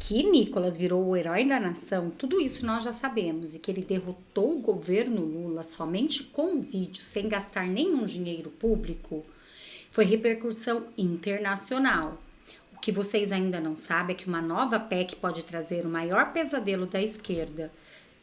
Que Nicolas virou o herói da nação, tudo isso nós já sabemos, e que ele derrotou o governo Lula somente com um vídeo, sem gastar nenhum dinheiro público, foi repercussão internacional. O que vocês ainda não sabem é que uma nova PEC pode trazer o maior pesadelo da esquerda.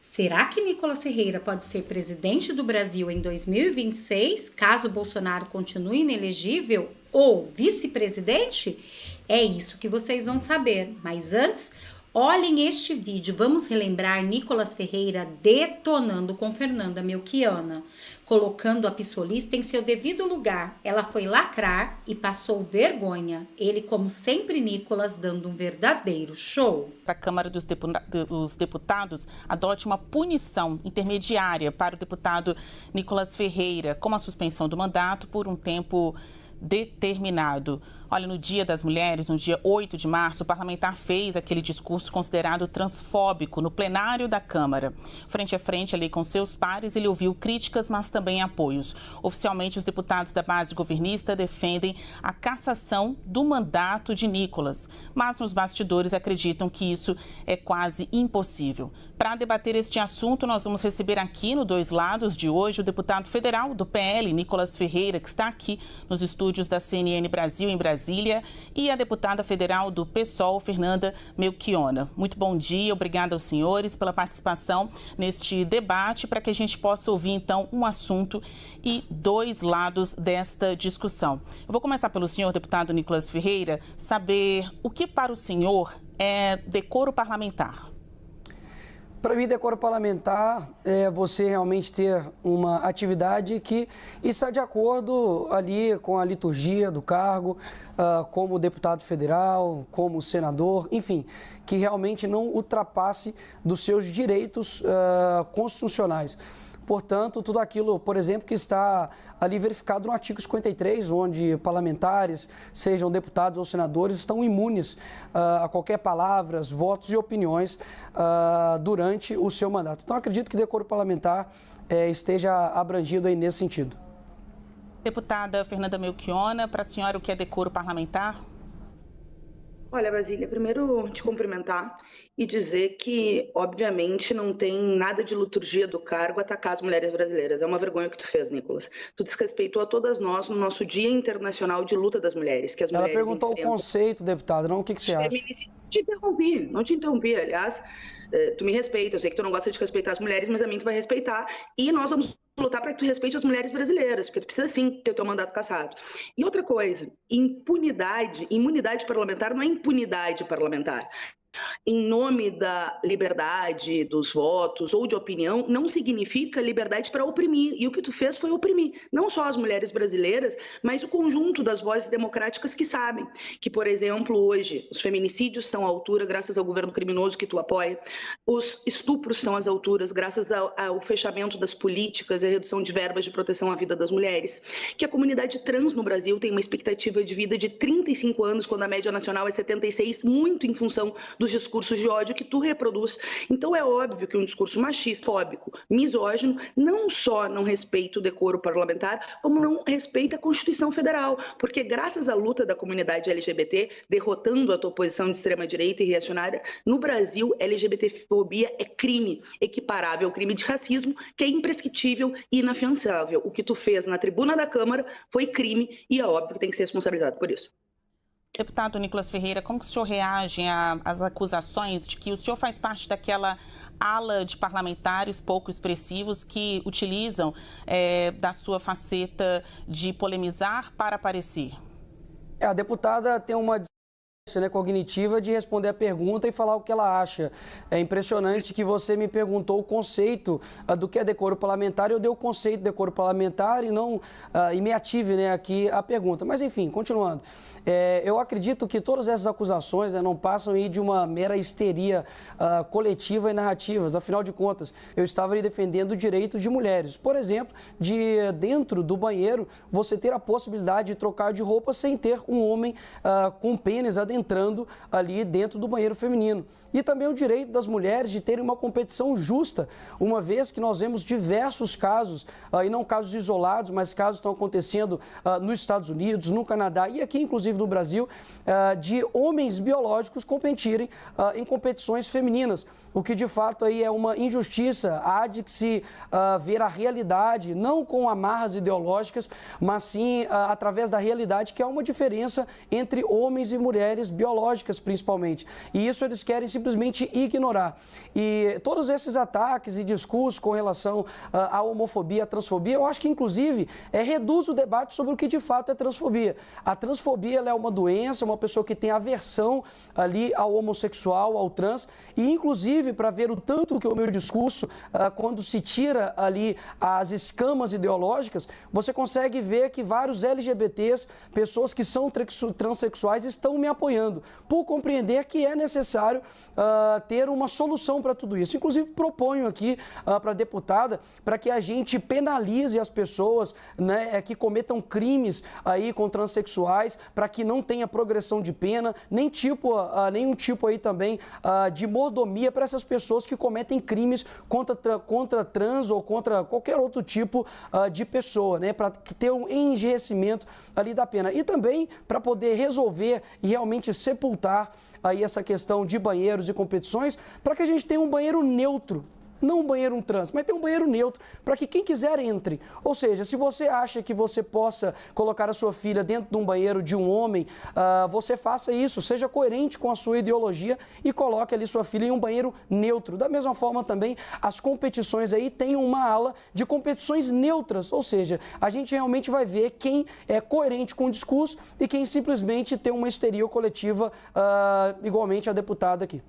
Será que Nicolas Ferreira pode ser presidente do Brasil em 2026, caso Bolsonaro continue inelegível, ou vice-presidente? É isso que vocês vão saber. Mas antes, olhem este vídeo. Vamos relembrar Nicolas Ferreira detonando com Fernanda Melchiona, colocando a pissolista em seu devido lugar. Ela foi lacrar e passou vergonha. Ele, como sempre, Nicolas, dando um verdadeiro show. A Câmara dos Deputados adote uma punição intermediária para o deputado Nicolas Ferreira, como a suspensão do mandato por um tempo determinado. Olha, no Dia das Mulheres, no dia 8 de março, o parlamentar fez aquele discurso considerado transfóbico no plenário da Câmara. Frente a frente ali com seus pares, ele ouviu críticas, mas também apoios. Oficialmente, os deputados da base governista defendem a cassação do mandato de Nicolas, mas nos bastidores acreditam que isso é quase impossível. Para debater este assunto, nós vamos receber aqui no Dois Lados de hoje o deputado federal do PL, Nicolas Ferreira, que está aqui nos estúdios da CNN Brasil, em Brasília, e a deputada federal do PSOL, Fernanda Melchiona. Muito bom dia, obrigada aos senhores pela participação neste debate, para que a gente possa ouvir, então, um assunto e dois lados desta discussão. Eu vou começar pelo senhor, deputado Nicolas Ferreira, saber o que para o senhor é decoro parlamentar. Para mim, decoro parlamentar é você realmente ter uma atividade que está de acordo ali com a liturgia do cargo, como deputado federal, como senador, enfim, que realmente não ultrapasse dos seus direitos constitucionais. Portanto, tudo aquilo, por exemplo, que está ali verificado no artigo 53, onde parlamentares, sejam deputados ou senadores, estão imunes a qualquer palavras, votos e opiniões durante o seu mandato. Então, acredito que decoro parlamentar esteja abrangido aí nesse sentido. Deputada Fernanda Melchiona, para a senhora o que é decoro parlamentar? Olha, Basília, primeiro te cumprimentar e dizer que, obviamente, não tem nada de liturgia do cargo atacar as mulheres brasileiras. É uma vergonha o que tu fez, Nicolas. Tu desrespeitou a todas nós no nosso Dia Internacional de Luta das Mulheres. Que as mulheres perguntou o conceito, deputada, não o que você acha? Não te interrompi, aliás. Tu me respeita, eu sei que tu não gosta de respeitar as mulheres, mas a mim tu vai respeitar. E nós vamos lutar para que tu respeite as mulheres brasileiras, porque tu precisa sim ter o teu mandato cassado. E outra coisa, imunidade parlamentar não é impunidade parlamentar. Em nome da liberdade dos votos ou de opinião, não significa liberdade para oprimir. E o que tu fez foi oprimir, não só as mulheres brasileiras, mas o conjunto das vozes democráticas que sabem que, por exemplo, hoje, os feminicídios estão à altura graças ao governo criminoso que tu apoia, os estupros estão às alturas graças ao fechamento das políticas e a redução de verbas de proteção à vida das mulheres, que a comunidade trans no Brasil tem uma expectativa de vida de 35 anos, quando a média nacional é 76, muito em função dos discursos de ódio que tu reproduz. Então é óbvio que um discurso machista, fóbico, misógino, não só não respeita o decoro parlamentar, como não respeita a Constituição Federal, porque graças à luta da comunidade LGBT, derrotando a tua posição de extrema-direita e reacionária, no Brasil, LGBTfobia é crime equiparável ao crime de racismo, que é imprescritível e inafiançável. O que tu fez na tribuna da Câmara foi crime e é óbvio que tem que ser responsabilizado por isso. Deputado Nicolas Ferreira, como que o senhor reage às acusações de que o senhor faz parte daquela ala de parlamentares pouco expressivos que utilizam da sua faceta de polemizar para aparecer? A deputada tem uma cognitiva de responder a pergunta e falar o que ela acha. É impressionante que você me perguntou o conceito do que é decoro parlamentar, eu dei o conceito de decoro parlamentar e não e me ative aqui a pergunta. Mas enfim, continuando. Eu acredito que todas essas acusações não passam aí de uma mera histeria coletiva e narrativas. Afinal de contas, eu estava ali defendendo o direito de mulheres. Por exemplo, de dentro do banheiro, você ter a possibilidade de trocar de roupa sem ter um homem com pênis adentrando entrando ali dentro do banheiro feminino. E também o direito das mulheres de terem uma competição justa, uma vez que nós vemos diversos casos, e não casos isolados, mas casos que estão acontecendo nos Estados Unidos, no Canadá e aqui inclusive no Brasil, de homens biológicos competirem em competições femininas, o que de fato aí é uma injustiça. Há de se ver a realidade, não com amarras ideológicas, mas sim através da realidade, que há uma diferença entre homens e mulheres biológicas, principalmente. E isso eles querem simplesmente ignorar. E todos esses ataques e discursos com relação à homofobia, à transfobia, eu acho que, inclusive, reduz o debate sobre o que de fato é transfobia. A transfobia ela é uma doença, uma pessoa que tem aversão ali ao homossexual, ao trans, e, inclusive, para ver o tanto que o meu discurso, quando se tira ali as escamas ideológicas, você consegue ver que vários LGBTs, pessoas que são transexuais, estão me apoiando, por compreender que é necessário ter uma solução para tudo isso. Inclusive, proponho aqui para a deputada, para que a gente penalize as pessoas, né, que cometam crimes aí com transexuais, para que não tenha progressão de pena, nenhum tipo aí também de mordomia para essas pessoas que cometem crimes contra trans ou contra qualquer outro tipo de pessoa, né, para ter um enrijecimento ali da pena. E também para poder resolver e realmente sepultar aí essa questão de banheiros e competições, para que a gente tenha um banheiro neutro. Não um banheiro trans, mas tem um banheiro neutro para que quem quiser entre. Ou seja, se você acha que você possa colocar a sua filha dentro de um banheiro de um homem, você faça isso, seja coerente com a sua ideologia e coloque ali sua filha em um banheiro neutro. Da mesma forma também, as competições aí têm uma ala de competições neutras, ou seja, a gente realmente vai ver quem é coerente com o discurso e quem simplesmente tem uma histeria coletiva, igualmente a deputada aqui.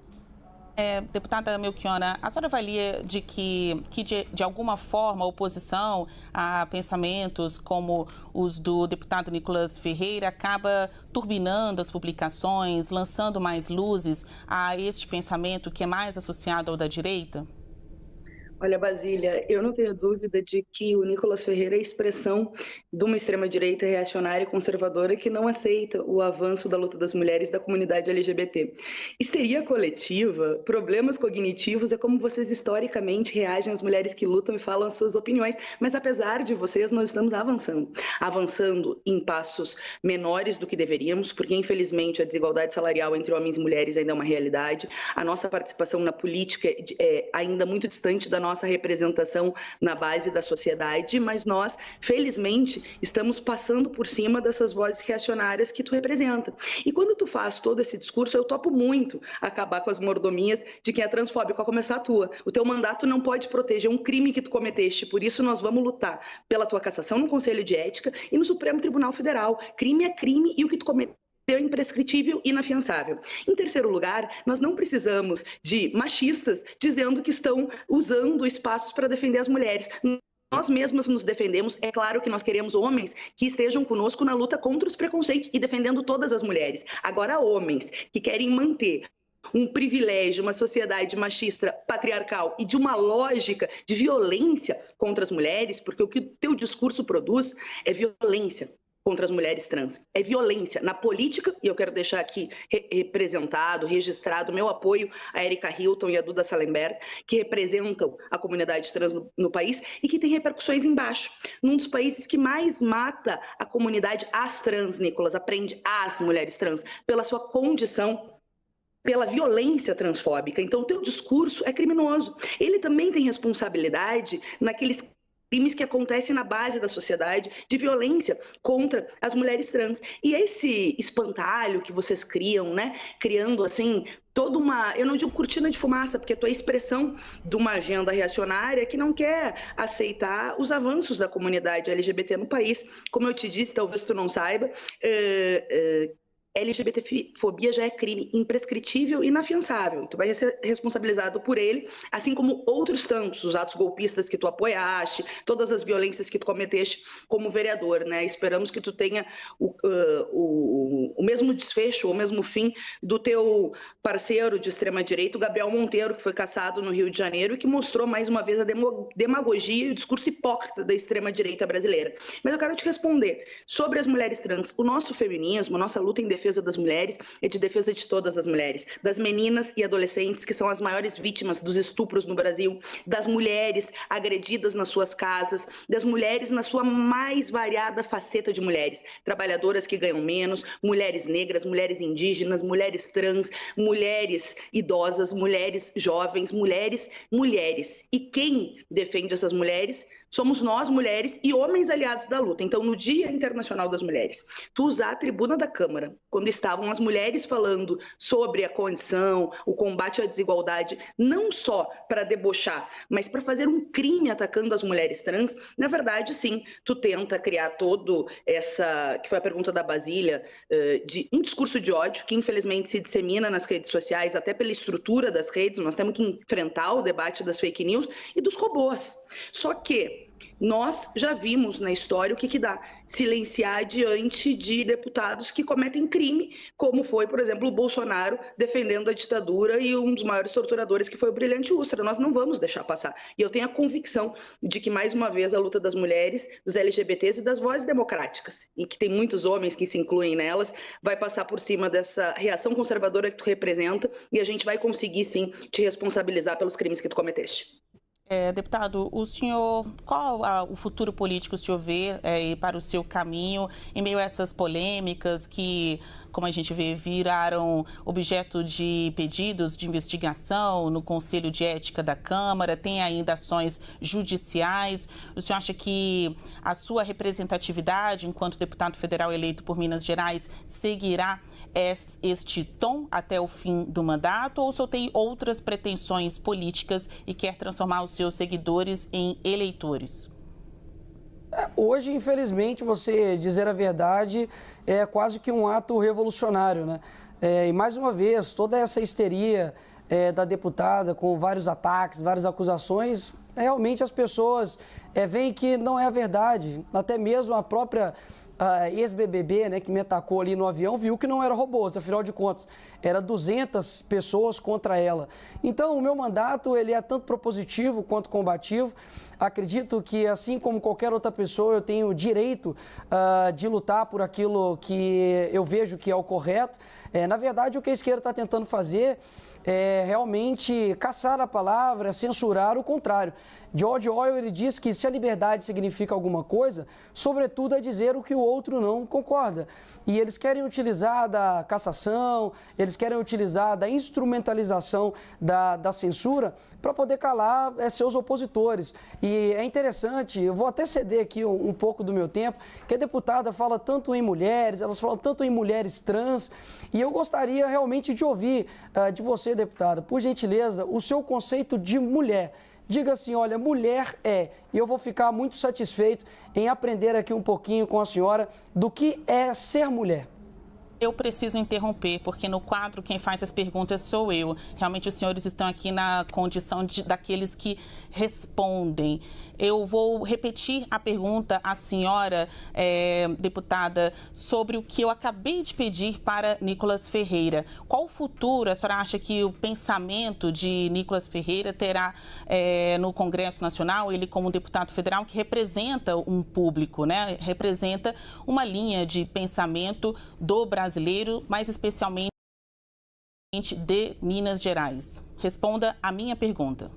Deputada Melchiona, a senhora avalia que de alguma forma a oposição a pensamentos como os do deputado Nicolas Ferreira acaba turbinando as publicações, lançando mais luzes a este pensamento que é mais associado ao da direita? Olha, Basília, eu não tenho dúvida de que o Nicolas Ferreira é a expressão de uma extrema-direita reacionária e conservadora que não aceita o avanço da luta das mulheres da comunidade LGBT. Histeria coletiva, problemas cognitivos, é como vocês historicamente reagem às mulheres que lutam e falam as suas opiniões, mas apesar de vocês, nós estamos avançando em passos menores do que deveríamos, porque infelizmente a desigualdade salarial entre homens e mulheres ainda é uma realidade, a nossa participação na política é ainda muito distante da nossa representação na base da sociedade, mas nós, felizmente, estamos passando por cima dessas vozes reacionárias que tu representa. E quando tu faz todo esse discurso, eu topo muito acabar com as mordomias de quem é transfóbico, a começar a tua. O teu mandato não pode proteger um crime que tu cometeste, por isso nós vamos lutar pela tua cassação no Conselho de Ética e no Supremo Tribunal Federal. Crime é crime e o que tu cometeu é imprescritível e inafiançável. Em terceiro lugar, nós não precisamos de machistas dizendo que estão usando espaços para defender as mulheres. Nós mesmas nos defendemos, é claro que nós queremos homens que estejam conosco na luta contra os preconceitos e defendendo todas as mulheres. Agora, homens que querem manter um privilégio, uma sociedade machista, patriarcal e de uma lógica de violência contra as mulheres, porque o que o teu discurso produz é violência contra as mulheres trans. É violência na política, e eu quero deixar aqui representado, registrado, meu apoio a Erika Hilton e a Duda Salemberg, que representam a comunidade trans no país e que tem repercussões embaixo. Num dos países que mais mata a comunidade, as trans, Nicolas, aprende as mulheres trans, pela sua condição, pela violência transfóbica. Então, o teu discurso é criminoso. Ele também tem responsabilidade naqueles crimes que acontecem na base da sociedade de violência contra as mulheres trans. E esse espantalho que vocês criam, né, criando assim toda uma, eu não digo cortina de fumaça, porque é a expressão de uma agenda reacionária que não quer aceitar os avanços da comunidade LGBT no país. Como eu te disse, talvez tu não saiba, LGBTfobia já é crime imprescritível e inafiançável. Tu vai ser responsabilizado por ele, assim como outros tantos, os atos golpistas que tu apoiaste, todas as violências que tu cometeste como vereador, né? Esperamos que tu tenha o mesmo desfecho, o mesmo fim do teu parceiro de extrema-direita, o Gabriel Monteiro, que foi cassado no Rio de Janeiro e que mostrou mais uma vez a demagogia e o discurso hipócrita da extrema-direita brasileira. Mas eu quero te responder sobre as mulheres trans. O nosso feminismo, a nossa luta em defesa defesa das mulheres, é de defesa de todas as mulheres, das meninas e adolescentes que são as maiores vítimas dos estupros no Brasil, das mulheres agredidas nas suas casas, das mulheres na sua mais variada faceta de mulheres, trabalhadoras que ganham menos, mulheres negras, mulheres indígenas, mulheres trans, mulheres idosas, mulheres jovens, mulheres. E quem defende essas mulheres somos nós, mulheres, e homens aliados da luta. Então, no Dia Internacional das Mulheres, tu usar a tribuna da Câmara, quando estavam as mulheres falando sobre a condição, o combate à desigualdade, não só para debochar, mas para fazer um crime atacando as mulheres trans, na verdade, sim, tu tenta criar todo essa, que foi a pergunta da Basília, de um discurso de ódio, que infelizmente se dissemina nas redes sociais, até pela estrutura das redes, nós temos que enfrentar o debate das fake news e dos robôs. Só que nós já vimos na história o que dá silenciar diante de deputados que cometem crime, como foi, por exemplo, o Bolsonaro defendendo a ditadura e um dos maiores torturadores que foi o Brilhante Ustra. Nós não vamos deixar passar. E eu tenho a convicção de que, mais uma vez, a luta das mulheres, dos LGBTs e das vozes democráticas, e que tem muitos homens que se incluem nelas, vai passar por cima dessa reação conservadora que tu representa e a gente vai conseguir, sim, te responsabilizar pelos crimes que tu cometeste. Deputado, o senhor, qual o futuro político o senhor vê para o seu caminho em meio a essas polêmicas que, como a gente vê, viraram objeto de pedidos de investigação no Conselho de Ética da Câmara, tem ainda ações judiciais? O senhor acha que a sua representatividade enquanto deputado federal eleito por Minas Gerais seguirá este tom até o fim do mandato, ou o senhor tem outras pretensões políticas e quer transformar os seus seguidores em eleitores? Hoje, infelizmente, você dizer a verdade é quase que um ato revolucionário, né? E mais uma vez, toda essa histeria da deputada com vários ataques, várias acusações, realmente as pessoas veem que não é a verdade. Até mesmo a própria ex-BBB, né, que me atacou ali no avião, viu que não era robôs, afinal de contas, era 200 pessoas contra ela. Então, o meu mandato, ele é tanto propositivo quanto combativo. Acredito que, assim como qualquer outra pessoa, eu tenho o direito de lutar por aquilo que eu vejo que é o correto. Na verdade, o que a esquerda está tentando fazer é realmente caçar a palavra, censurar o contrário. George Orwell, ele diz que se a liberdade significa alguma coisa, sobretudo é dizer o que o outro não concorda. E eles querem utilizar da cassação, eles querem utilizar da instrumentalização da censura para poder calar seus opositores. E é interessante, eu vou até ceder aqui um pouco do meu tempo, que a deputada fala tanto em mulheres, elas falam tanto em mulheres trans, e eu gostaria realmente de ouvir de você, deputada, por gentileza, o seu conceito de mulher. Diga assim, olha, mulher é, e eu vou ficar muito satisfeito em aprender aqui um pouquinho com a senhora do que é ser mulher. Eu preciso interromper, porque no quadro quem faz as perguntas sou eu. Realmente os senhores estão aqui na condição daqueles que respondem. Eu vou repetir a pergunta à senhora, deputada, sobre o que eu acabei de pedir para Nicolas Ferreira. Qual o futuro a senhora acha que o pensamento de Nicolas Ferreira terá no Congresso Nacional, ele como deputado federal que representa um público, né? Representa uma linha de pensamento do brasileiro, mais especialmente de Minas Gerais. Responda a minha pergunta.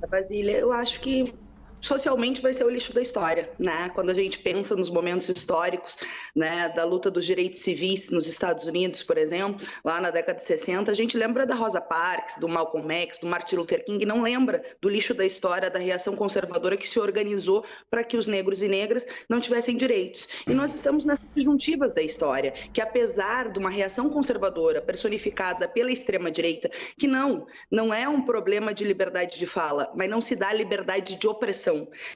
Basília, eu acho que socialmente vai ser o lixo da história, né? Quando a gente pensa nos momentos históricos, né, da luta dos direitos civis nos Estados Unidos, por exemplo, lá na década de 60, a gente lembra da Rosa Parks, do Malcolm X, do Martin Luther King, e não lembra do lixo da história, da reação conservadora que se organizou para que os negros e negras não tivessem direitos. E nós estamos nessas conjuntivas da história, que apesar de uma reação conservadora personificada pela extrema-direita, que não é um problema de liberdade de fala, mas não se dá liberdade de opressão.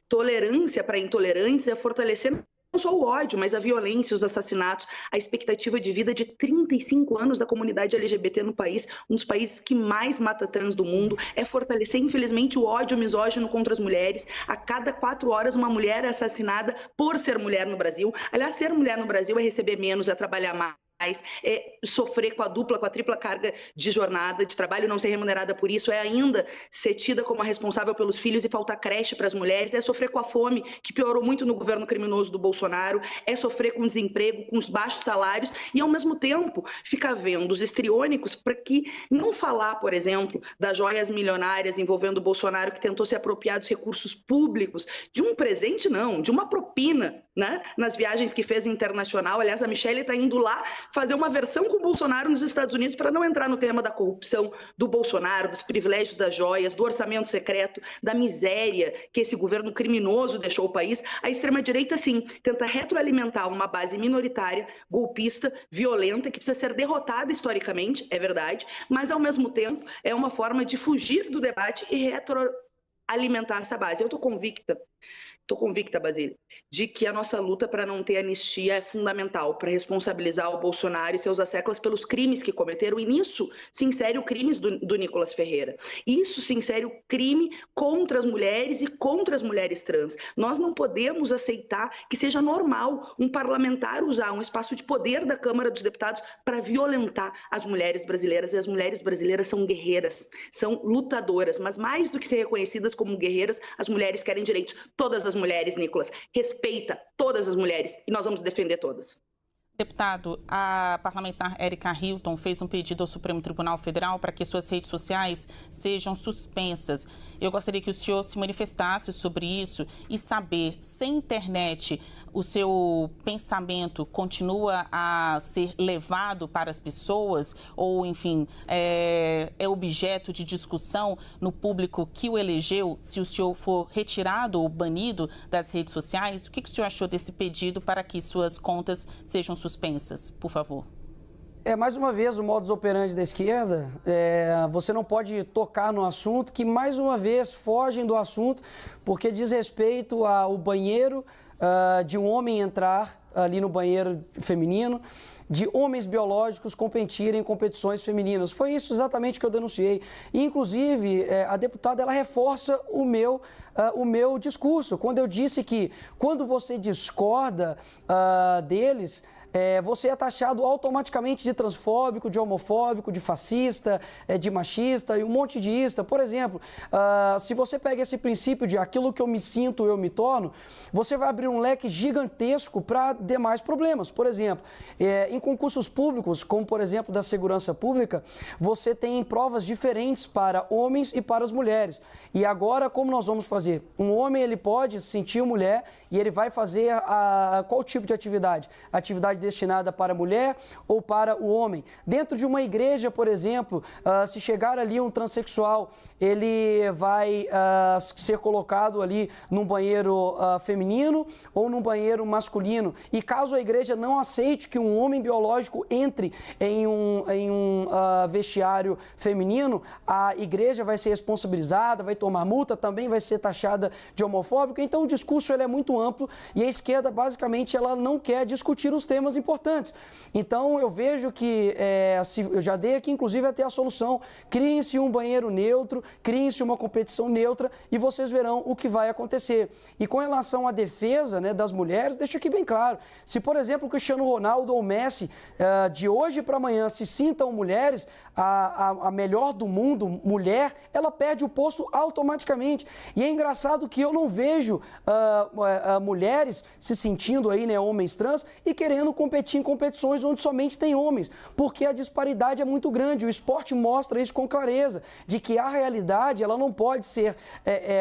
Tolerância para intolerantes é fortalecer não só o ódio, mas a violência, os assassinatos, a expectativa de vida de 35 anos da comunidade LGBT no país, um dos países que mais mata trans do mundo, é fortalecer, infelizmente, o ódio misógino contra as mulheres. A cada 4 horas, uma mulher é assassinada por ser mulher no Brasil. Aliás, ser mulher no Brasil é receber menos, é trabalhar mais, sofrer com a dupla, com a tripla carga de jornada de trabalho, não ser remunerada por isso, ainda ser tida como a responsável pelos filhos e faltar creche para as mulheres, sofrer com a fome, que piorou muito no governo criminoso do Bolsonaro, sofrer com desemprego, com os baixos salários e, ao mesmo tempo, ficar vendo os histriônicos para que não falar, por exemplo, das joias milionárias envolvendo o Bolsonaro, que tentou se apropriar dos recursos públicos, de um presente não, de uma propina, né, nas viagens que fez internacional. Aliás, a Michelle está indo lá fazer uma versão com o Bolsonaro nos Estados Unidos para não entrar no tema da corrupção do Bolsonaro, dos privilégios das joias, do orçamento secreto, da miséria que esse governo criminoso deixou o país. A extrema-direita, sim, tenta retroalimentar uma base minoritária, golpista, violenta, que precisa ser derrotada historicamente, é verdade, mas, ao mesmo tempo, é uma forma de fugir do debate e retroalimentar essa base. Eu estou convicta, Basília, de que a nossa luta para não ter anistia é fundamental para responsabilizar o Bolsonaro e seus asseclas pelos crimes que cometeram, e nisso se insere o crime do Nicolas Ferreira. Isso se insere o crime contra as mulheres e contra as mulheres trans. Nós não podemos aceitar que seja normal um parlamentar usar um espaço de poder da Câmara dos Deputados para violentar as mulheres brasileiras. E as mulheres brasileiras são guerreiras, são lutadoras, mas mais do que ser reconhecidas como guerreiras, as mulheres querem direitos. Todas as mulheres, Nicolas, respeita todas as mulheres e nós vamos defender todas. Deputado, a parlamentar Érica Hilton fez um pedido ao Supremo Tribunal Federal para que suas redes sociais sejam suspensas. Eu gostaria que o senhor se manifestasse sobre isso e saber, sem internet, o seu pensamento continua a ser levado para as pessoas ou, enfim, é objeto de discussão no público que o elegeu, se o senhor for retirado ou banido das redes sociais? O que o senhor achou desse pedido para que suas contas sejam suspensas, por favor? Mais uma vez, o modus operandi da esquerda, você não pode tocar no assunto, que mais uma vez fogem do assunto, porque diz respeito ao banheiro, de um homem entrar ali no banheiro feminino, de homens biológicos competirem em competições femininas. Foi isso exatamente que eu denunciei. E, inclusive, a deputada ela reforça o meu discurso, quando eu disse que quando você discorda deles, você é taxado automaticamente de transfóbico, de homofóbico, de fascista, de machista e um monte de ista. Por exemplo, se você pega esse princípio de aquilo que eu me sinto, eu me torno, você vai abrir um leque gigantesco para demais problemas. Por exemplo, em concursos públicos, como por exemplo da segurança pública, você tem provas diferentes para homens e para as mulheres. E agora, como nós vamos fazer? Um homem ele pode se sentir mulher e ele vai fazer qual tipo de atividade? Atividade destinada para a mulher ou para o homem. Dentro de uma igreja, por exemplo, se chegar ali um transexual, ele vai ser colocado ali num banheiro feminino ou num banheiro masculino. E caso a igreja não aceite que um homem biológico entre em um vestiário feminino, a igreja vai ser responsabilizada, vai tomar multa, também vai ser taxada de homofóbica. Então o discurso ele é muito amplo e a esquerda basicamente ela não quer discutir os temas importantes. Então eu vejo que, eu já dei aqui inclusive até a solução, criem-se um banheiro neutro, criem-se uma competição neutra e vocês verão o que vai acontecer. E com relação à defesa, né, das mulheres, deixa aqui bem claro, se por exemplo o Cristiano Ronaldo ou o Messi de hoje para amanhã se sintam mulheres, a melhor do mundo, mulher, ela perde o posto automaticamente. E é engraçado que eu não vejo mulheres se sentindo aí, né, homens trans e querendo competir em competições onde somente tem homens, porque a disparidade é muito grande. O esporte mostra isso com clareza, de que a realidade ela não pode ser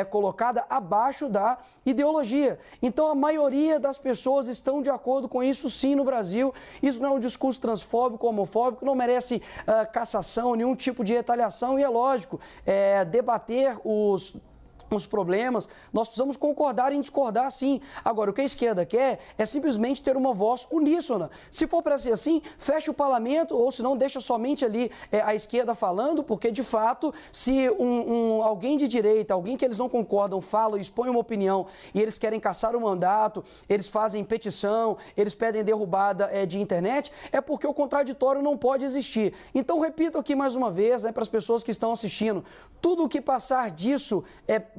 colocada abaixo da ideologia. Então a maioria das pessoas estão de acordo com isso sim no Brasil. Isso não é um discurso transfóbico, homofóbico, não merece cassação, nenhum tipo de retaliação e é lógico, debater os problemas, nós precisamos concordar em discordar sim. Agora, o que a esquerda quer é simplesmente ter uma voz uníssona. Se for para ser assim, feche o parlamento ou se não, deixa somente ali a esquerda falando, porque de fato, se alguém de direita, alguém que eles não concordam, fala e expõe uma opinião e eles querem caçar o mandato, eles fazem petição, eles pedem derrubada de internet, é porque o contraditório não pode existir. Então, repito aqui mais uma vez, para as pessoas que estão assistindo, tudo o que passar disso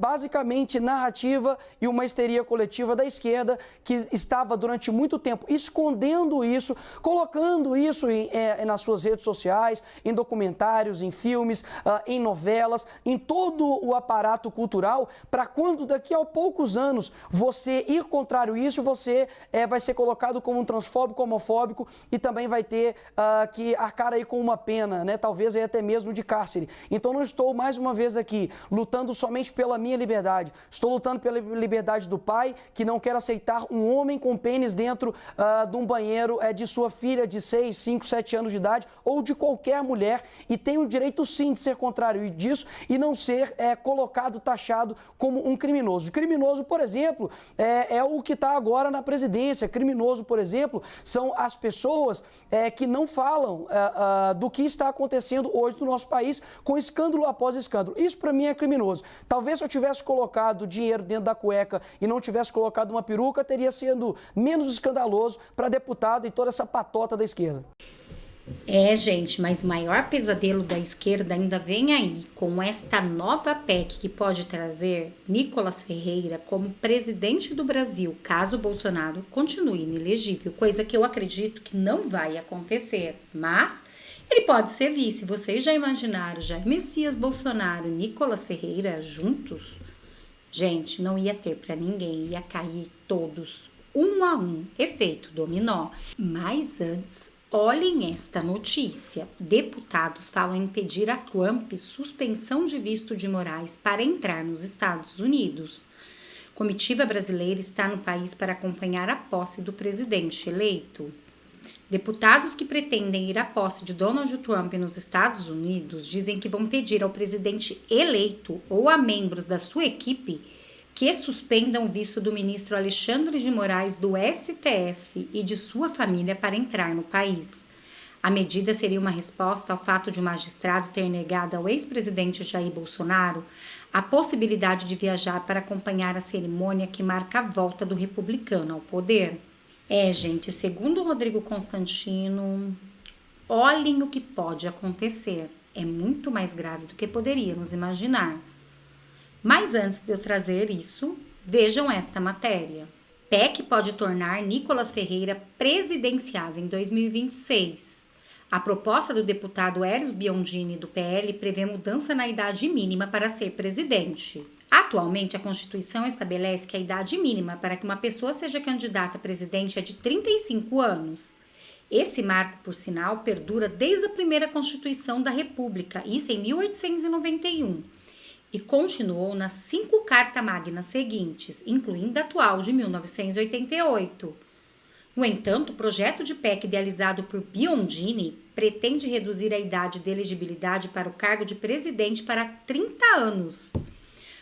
basicamente narrativa e uma histeria coletiva da esquerda que estava durante muito tempo escondendo isso, colocando isso nas suas redes sociais, em documentários, em filmes, em novelas, em todo o aparato cultural, para quando daqui a poucos anos você ir contrário a isso, você vai ser colocado como um transfóbico, homofóbico e também vai ter que arcar aí com uma pena, né? Talvez aí até mesmo de cárcere. Então não estou mais uma vez aqui lutando somente pela minha liberdade, estou lutando pela liberdade do pai que não quer aceitar um homem com pênis dentro de um banheiro de sua filha de 6, 5, 7 anos de idade ou de qualquer mulher e tem o direito sim de ser contrário disso e não ser colocado, taxado como um criminoso. Criminoso, por exemplo, é o que está agora na presidência. Criminoso, por exemplo, são as pessoas que não falam do que está acontecendo hoje no nosso país com escândalo após escândalo. Isso para mim é criminoso. Talvez se eu tivesse colocado dinheiro dentro da cueca e não tivesse colocado uma peruca, teria sido menos escandaloso para deputado e toda essa patota da esquerda. Gente, mas o maior pesadelo da esquerda ainda vem aí, com esta nova PEC que pode trazer Nicolas Ferreira como presidente do Brasil, caso Bolsonaro continue inelegível, coisa que eu acredito que não vai acontecer, mas ele pode ser vice. Vocês já imaginaram Jair Messias Bolsonaro e Nicolas Ferreira juntos? Gente, não ia ter para ninguém, ia cair todos, um a um, efeito dominó. Mas antes, olhem esta notícia. Deputados falam em pedir a Trump suspensão de visto de Moraes para entrar nos Estados Unidos. Comitiva brasileira está no país para acompanhar a posse do presidente eleito. Deputados que pretendem ir à posse de Donald Trump nos Estados Unidos dizem que vão pedir ao presidente eleito ou a membros da sua equipe que suspendam o visto do ministro Alexandre de Moraes do STF e de sua família para entrar no país. A medida seria uma resposta ao fato de o magistrado ter negado ao ex-presidente Jair Bolsonaro a possibilidade de viajar para acompanhar a cerimônia que marca a volta do republicano ao poder. Gente, segundo Rodrigo Constantino, olhem o que pode acontecer. É muito mais grave do que poderíamos imaginar. Mas antes de eu trazer isso, vejam esta matéria. PEC pode tornar Nicolas Ferreira presidenciável em 2026. A proposta do deputado Eros Biondini, do PL, prevê mudança na idade mínima para ser presidente. Atualmente, a Constituição estabelece que a idade mínima para que uma pessoa seja candidata a presidente é de 35 anos. Esse marco, por sinal, perdura desde a primeira Constituição da República, isso em 1891, e continuou nas 5 cartas magnas seguintes, incluindo a atual de 1988. No entanto, o projeto de PEC idealizado por Biondini pretende reduzir a idade de elegibilidade para o cargo de presidente para 30 anos.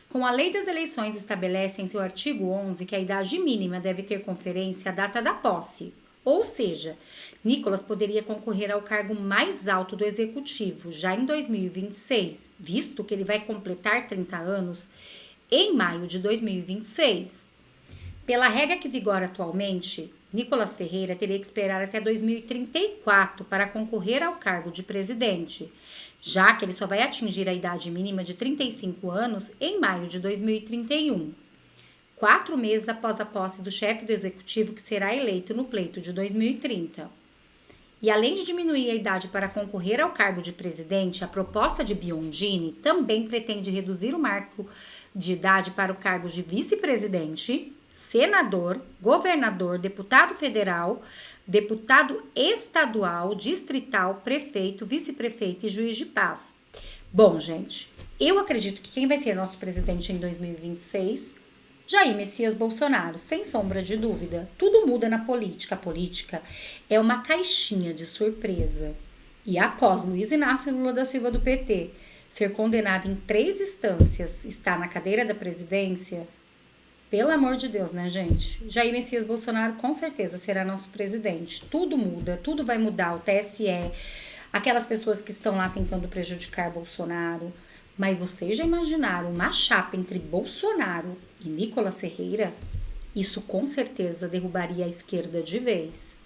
Com a Lei das Eleições estabelece em seu artigo 11 que a idade mínima deve ter conferência à data da posse, ou seja, Nicolas poderia concorrer ao cargo mais alto do Executivo já em 2026, visto que ele vai completar 30 anos em maio de 2026. Pela regra que vigora atualmente, Nicolas Ferreira teria que esperar até 2034 para concorrer ao cargo de presidente, já que ele só vai atingir a idade mínima de 35 anos em maio de 2031, 4 meses após a posse do chefe do executivo que será eleito no pleito de 2030. E além de diminuir a idade para concorrer ao cargo de presidente, a proposta de Biondini também pretende reduzir o marco de idade para o cargo de vice-presidente, senador, governador, deputado federal, deputado estadual, distrital, prefeito, vice-prefeito e juiz de paz. Bom, gente, eu acredito que quem vai ser nosso presidente em 2026, Jair Messias Bolsonaro, sem sombra de dúvida. Tudo muda na política. A política é uma caixinha de surpresa. E após Luiz Inácio Lula da Silva do PT ser condenado em 3 instâncias, estar na cadeira da presidência, pelo amor de Deus, né, gente? Jair Messias Bolsonaro com certeza será nosso presidente. Tudo muda, tudo vai mudar. O TSE, aquelas pessoas que estão lá tentando prejudicar Bolsonaro. Mas vocês já imaginaram uma chapa entre Bolsonaro e Nicolas Ferreira? Isso com certeza derrubaria a esquerda de vez.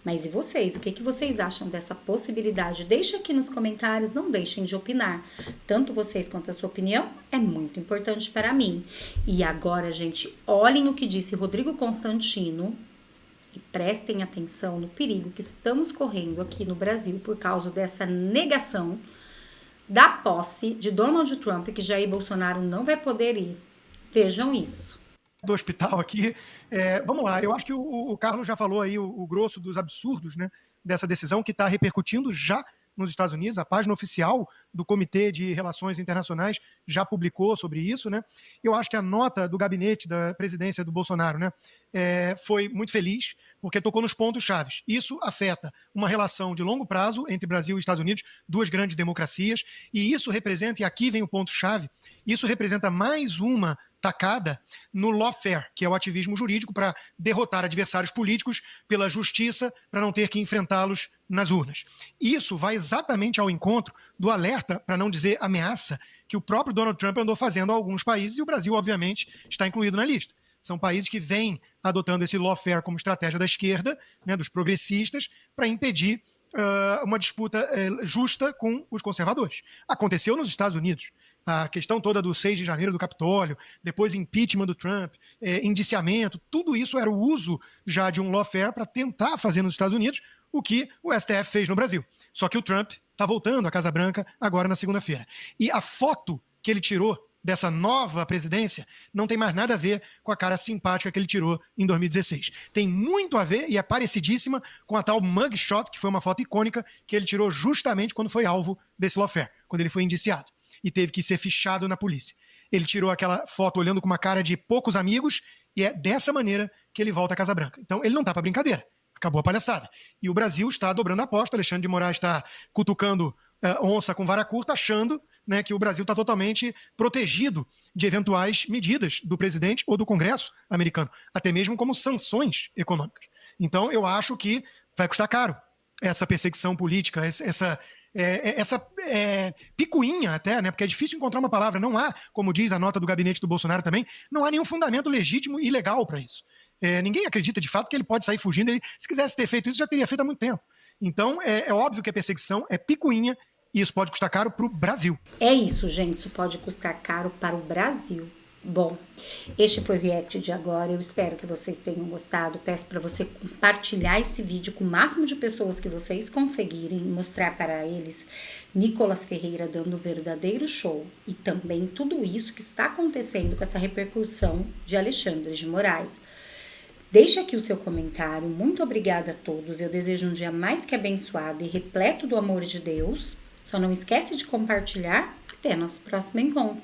Mas e vocês? O que vocês acham dessa possibilidade? Deixa aqui nos comentários, não deixem de opinar. Tanto vocês quanto a sua opinião é muito importante para mim. E agora, gente, olhem o que disse Rodrigo Constantino e prestem atenção no perigo que estamos correndo aqui no Brasil por causa dessa negação da posse de Donald Trump, que Jair Bolsonaro não vai poder ir. Vejam isso. Do hospital aqui. Vamos lá, eu acho que o Carlos já falou aí o grosso dos absurdos, né, dessa decisão que está repercutindo já nos Estados Unidos. A página oficial do Comitê de Relações Internacionais já publicou sobre isso, né? Eu acho que a nota do gabinete da presidência do Bolsonaro, né, foi muito feliz, porque tocou nos pontos chaves. Isso afeta uma relação de longo prazo entre Brasil e Estados Unidos, duas grandes democracias, e isso representa, e aqui vem o ponto-chave, isso representa mais uma tacada no lawfare, que é o ativismo jurídico para derrotar adversários políticos pela justiça, para não ter que enfrentá-los nas urnas. Isso vai exatamente ao encontro do alerta, para não dizer ameaça, que o próprio Donald Trump andou fazendo a alguns países, e o Brasil, obviamente, está incluído na lista. São países que vêm adotando esse lawfare como estratégia da esquerda, né, dos progressistas, para impedir uma disputa justa com os conservadores. Aconteceu nos Estados Unidos. A questão toda do 6 de janeiro do Capitólio, depois impeachment do Trump, indiciamento, tudo isso era o uso já de um lawfare para tentar fazer nos Estados Unidos o que o STF fez no Brasil. Só que o Trump está voltando à Casa Branca agora na segunda-feira. E a foto que ele tirou dessa nova presidência não tem mais nada a ver com a cara simpática que ele tirou em 2016. Tem muito a ver, e é parecidíssima, com a tal mugshot, que foi uma foto icônica que ele tirou justamente quando foi alvo desse lawfare, quando ele foi indiciado e teve que ser fichado na polícia. Ele tirou aquela foto olhando com uma cara de poucos amigos, e é dessa maneira que ele volta à Casa Branca. Então ele não está para brincadeira. Acabou a palhaçada. E o Brasil está dobrando a aposta. Alexandre de Moraes está cutucando onça com vara curta, achando, né, que o Brasil está totalmente protegido de eventuais medidas do presidente ou do Congresso americano, até mesmo como sanções econômicas. Então eu acho que vai custar caro essa perseguição política, essa picuinha até, né? Porque é difícil encontrar uma palavra. Não há, como diz a nota do gabinete do Bolsonaro também, não há nenhum fundamento legítimo e legal para isso. Ninguém acredita de fato que ele pode sair fugindo. Ele, se quisesse ter feito isso, já teria feito há muito tempo. Então é óbvio que a perseguição é picuinha e isso pode custar caro para o Brasil. É isso, gente. Isso pode custar caro para o Brasil. Bom, este foi o React de agora. Eu espero que vocês tenham gostado. Peço para você compartilhar esse vídeo com o máximo de pessoas que vocês conseguirem, mostrar para eles Nicolas Ferreira dando o verdadeiro show e também tudo isso que está acontecendo com essa repercussão de Alexandre de Moraes. Deixe aqui o seu comentário. Muito obrigada a todos. Eu desejo um dia mais que abençoado e repleto do amor de Deus. Só não esquece de compartilhar. Até nosso próximo encontro.